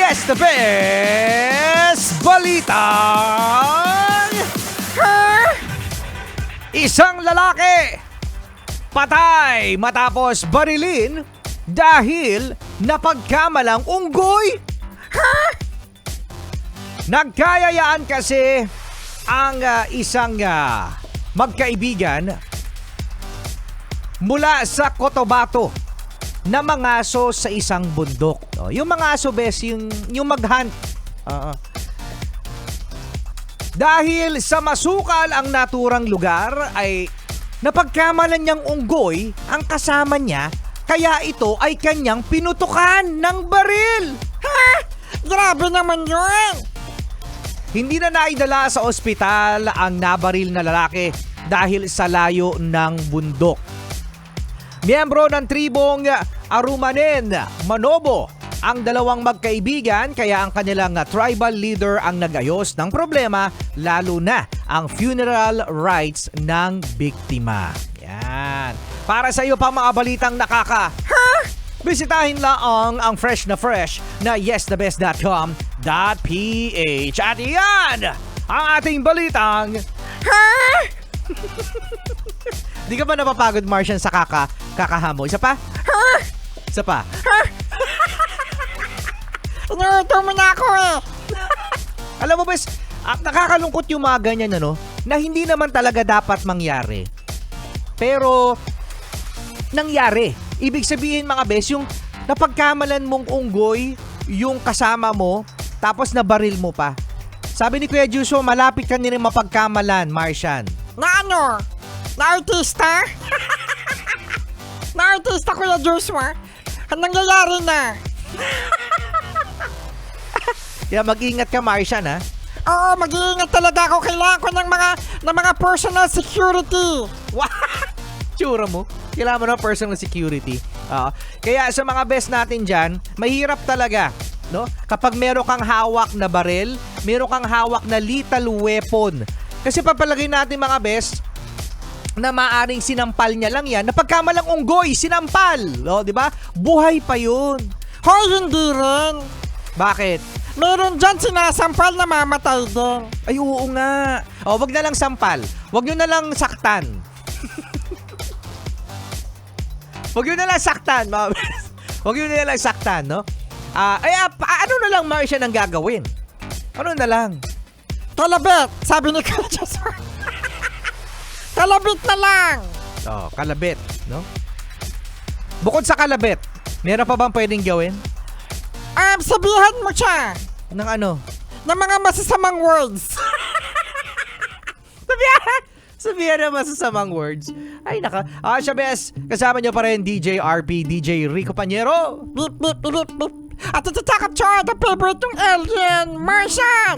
Yes, the best balitang isang lalaki patay matapos barilin dahil napagkamalang unggoy. Nagkayayaan kasi ang isang magkaibigan mula sa Cotabato na mangaso sa isang bundok. Yung mangaso, bes, yung mag-hunt. Dahil sa masukal ang naturang lugar ay napagkamalan niyang unggoy ang kasama niya, kaya ito ay kanyang pinutukan ng baril. Grabe naman yun! Hindi na naidala sa ospital ang nabaril na lalaki dahil sa layo ng bundok. Miyembro ng tribong Arumanen, Manobo ang dalawang magkaibigan, kaya ang kanilang tribal leader ang nag-ayos ng problema, lalo na ang funeral rites ng biktima. Yan. Para sa iyo pa mga balitang bisitahin lang ang fresh na yesthebest.com.ph. At yan ang ating balitang Di ka ba napapagod, Martian, sa kakahamo? Isa pa? Isa pa? Inuuto mo na ako eh. Alam mo, bes, nakakalungkot yung mga ganyan, na hindi naman talaga dapat mangyari. Pero, nangyari. Ibig sabihin, mga bes, yung napagkamalan mong unggoy, yung kasama mo, tapos nabaril mo pa. Sabi ni Kuya Juso, malapit ka nila mapagkamalan, Martian. Na ano? Na artista? Na artista, Kuya Joshua? Ang nangyayari na? Kaya mag-ingat ka, Martian, ha? Oo, mag-iingat talaga ako. Kailangan ko ng mga personal security. Tsura mo. Kailangan mo ng personal security. Kaya sa mga best natin dyan, mahirap talaga, no? Kapag meron kang hawak na baril, meron kang hawak na lethal weapon. Kasi papalagay natin, mga best, na maaring sinampal niya lang yan. Napagkamalang unggoy, sinampal. Di ba? Buhay pa yun. Hoy, hindi rin. Bakit? Meron dyan sinasampal na mamatay din. Ay, oo nga. Wag na lang sampal. Wag nyo na lang saktan. Wag nyo na lang saktan, mga best. Wag nyo na lang saktan, no? Ano na lang, Martian, ang gagawin? Ano na lang? Kalabit, sabi ni Kuya Joshua. Kalabit na lang. Kalabit, no? Bukod sa kalabit, meron pa bang pwedeng gawin? Sabihan mo siya Ng ano? ng mga masasamang words. Sabihan na masasamang words. Ay, siya, bes. Kasama nyo pa rin DJ RP, DJ Rico Panyero. Beep, beep, beep, beep. At ito, the favorite yung alien, Martian.